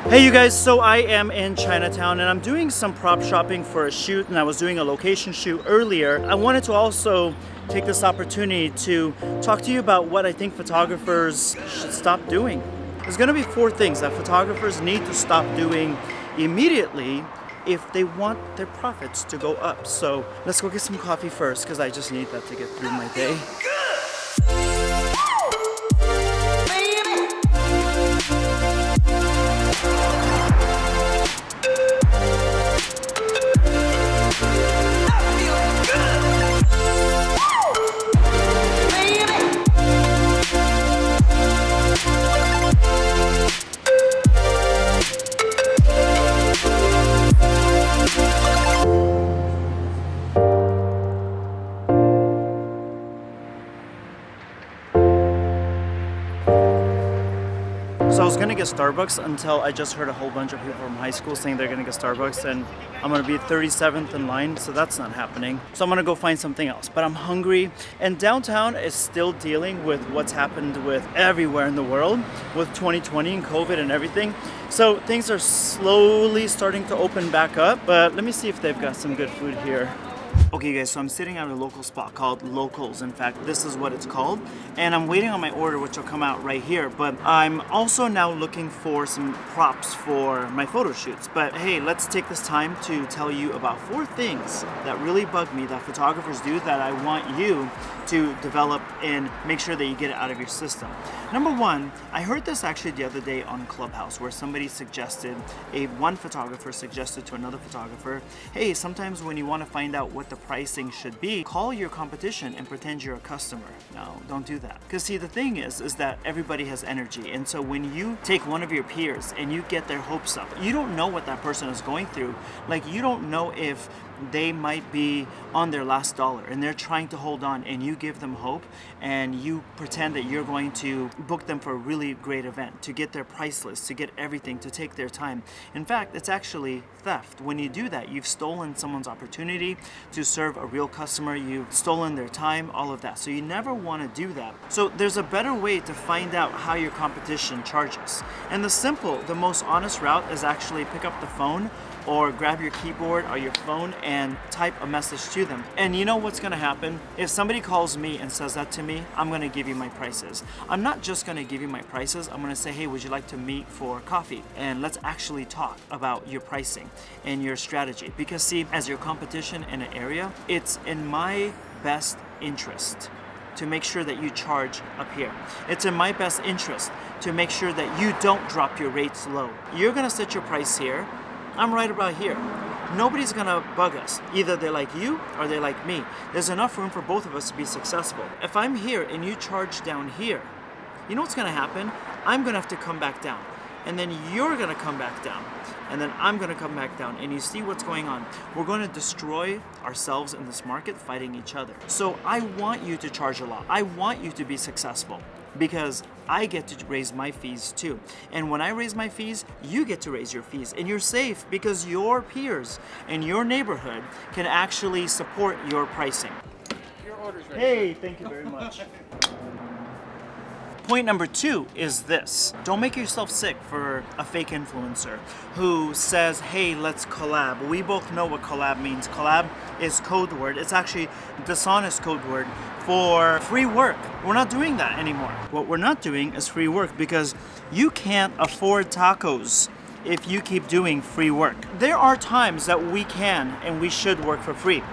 Hey you guys, so I am in Chinatown and I'm doing some prop shopping for a shoot, and I was doing a location shoot earlier. I wanted to also take this opportunity to talk to you about what I think photographers should stop doing. There's gonna be 4 things that photographers need to stop doing immediately if they want their profits to go up. So let's go get some coffee first because I just need that to get through my day. So I was gonna get Starbucks until I just heard a whole bunch of people from high school saying they're gonna get Starbucks, and I'm gonna be 37th in line, so that's not happening. So I'm gonna go find something else, but I'm hungry, and downtown is still dealing with what's happened with everywhere in the world with 2020 and COVID and everything. So things are slowly starting to open back up, but let me see if they've got some good food here. Okay guys, so I'm sitting at a local spot called Locals. In fact, this is what it's called. And I'm waiting on my order, which will come out right here. But I'm also now looking for some props for my photo shoots. But hey, let's take this time to tell you about 4 things that really bug me that photographers do that I want you to develop and make sure that you get it out of your system. Number 1, I heard this actually the other day on Clubhouse, where somebody suggested, one photographer suggested to another photographer, hey, sometimes when you want to find out what the pricing should be, call your competition and pretend you're a customer. No, don't do that. Because see, the thing is that everybody has energy, and so when you take one of your peers and you get their hopes up, you don't know what that person is going through. Like, you don't know if they might be on their last dollar and they're trying to hold on, and you give them hope and you pretend that you're going to book them for a really great event, to get their price list, to get everything, to take their time. In fact, it's actually theft. When you do that, you've stolen someone's opportunity to serve a real customer, you've stolen their time, all of that. So you never want to do that. So there's a better way to find out how your competition charges. And the most honest route is actually pick up the phone or grab your keyboard or your phone and type a message to them. And you know what's gonna happen? If somebody calls me and says that to me, I'm gonna give you my prices. I'm not just gonna give you my prices, I'm gonna say, hey, would you like to meet for coffee? And let's actually talk about your pricing and your strategy. Because see, as your competition in an area, it's in my best interest to make sure that you charge up here. It's in my best interest to make sure that you don't drop your rates low. You're gonna set your price here, I'm right about here. Nobody's gonna bug us. Either they like you or they like me. There's enough room for both of us to be successful. If I'm here and you charge down here, you know what's gonna happen? I'm gonna have to come back down. And then you're gonna come back down. And then I'm gonna come back down. And you see what's going on. We're gonna destroy ourselves in this market fighting each other. So I want you to charge a lot. I want you to be successful, because I get to raise my fees too. And when I raise my fees, you get to raise your fees. And you're safe because your peers in your neighborhood can actually support your pricing. Your order's ready. Hey, thank you very much. Point number 2 is this. Don't make yourself sick for a fake influencer who says, hey, let's collab. We both know what collab means. Collab is code word. It's actually dishonest code word for free work. We're not doing that anymore. What we're not doing is free work, because you can't afford tacos if you keep doing free work. There are times that we can and we should work for free.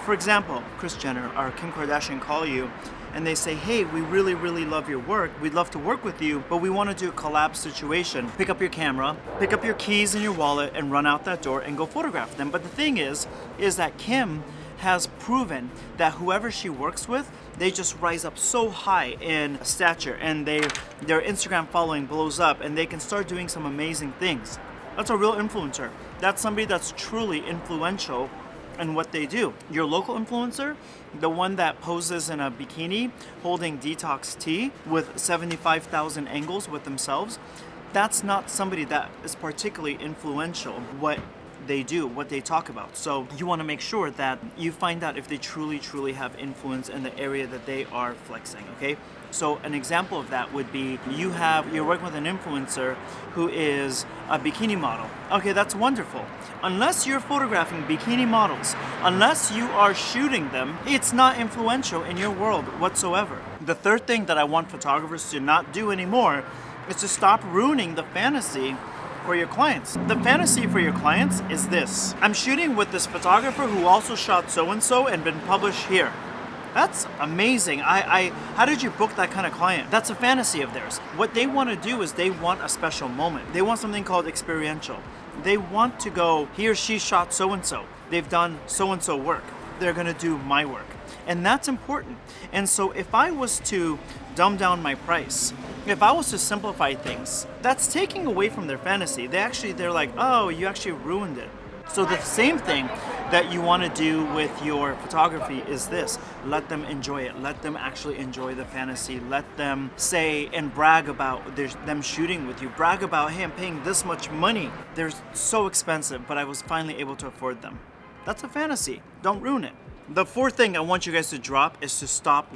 For example, Kris Jenner or Kim Kardashian call you and they say, hey, we really, really love your work. We'd love to work with you, but we want to do a collab situation. Pick up your camera, pick up your keys and your wallet, and run out that door and go photograph them. But the thing is that Kim has proven that whoever she works with, they just rise up so high in stature, and their Instagram following blows up, and they can start doing some amazing things. That's a real influencer. That's somebody that's truly influential in what they do. Your local influencer, the one that poses in a bikini holding detox tea with 75,000 angles with themselves, that's not somebody that is particularly influential. What they do, what they talk about. So you want to make sure that you find out if they truly have influence in the area that they are flexing, okay? So an example of that would be you're working with an influencer who is a bikini model. Okay, that's wonderful. Unless you're photographing bikini models, unless you are shooting them, it's not influential in your world whatsoever. The third thing that I want photographers to not do anymore is to stop ruining the fantasy for your clients. The fantasy for your clients is this: I'm shooting with this photographer who also shot so-and-so and been published here. That's amazing. How did you book that kind of client? That's a fantasy of theirs. What they want to do is they want a special moment. They want something called experiential. They want to go, he or she shot so-and-so. They've done so-and-so work. They're going to do my work. And that's important. And so if I was to dumb down my price, if I was to simplify things, that's taking away from their fantasy. They're like, oh, you actually ruined it. So the same thing that you want to do with your photography is this: let them enjoy it. Let them actually enjoy the fantasy. Let them say and brag about them shooting with you. Brag about, hey, I'm paying this much money. They're so expensive, but I was finally able to afford them. That's a fantasy. Don't ruin it. The fourth thing I want you guys to drop is to stop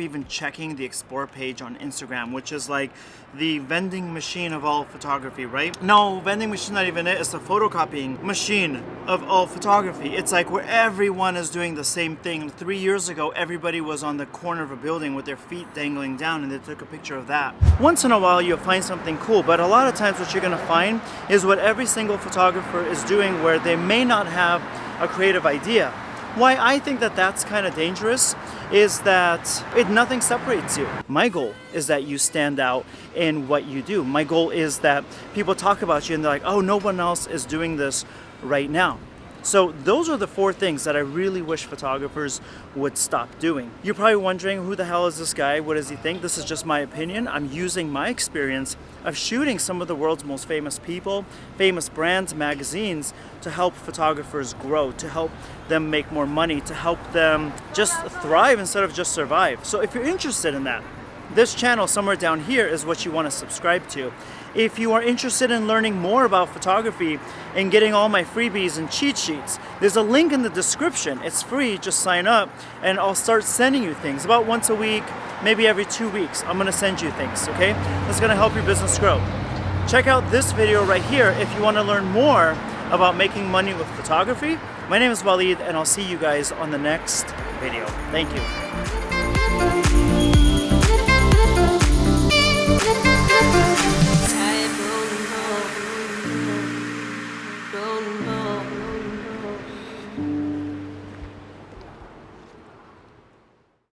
even checking the Explore page on Instagram, which is like the vending machine of all photography, right? No, vending machine not even it. It's the photocopying machine of all photography. It's like where everyone is doing the same thing. 3 years ago, everybody was on the corner of a building with their feet dangling down and they took a picture of that. Once in a while, you'll find something cool, but a lot of times what you're gonna find is what every single photographer is doing, where they may not have a creative idea. Why I think that that's kind of dangerous is that nothing separates you. My goal is that you stand out in what you do. My goal is that people talk about you and they're like, oh, no one else is doing this right now. So those are the 4 things that I really wish photographers would stop doing. You're probably wondering, who the hell is this guy? What does he think? This is just my opinion. I'm using my experience of shooting some of the world's most famous people, famous brands, magazines, to help photographers grow, to help them make more money, to help them just thrive instead of just survive. So if you're interested in that, this channel somewhere down here is what you want to subscribe to. If you are interested in learning more about photography and getting all my freebies and cheat sheets, there's a link in the description. It's free, just sign up and I'll start sending you things about once a week, maybe every 2 weeks. I'm gonna send you things, okay? That's gonna help your business grow. Check out this video right here if you wanna learn more about making money with photography. My name is Walid and I'll see you guys on the next video. Thank you.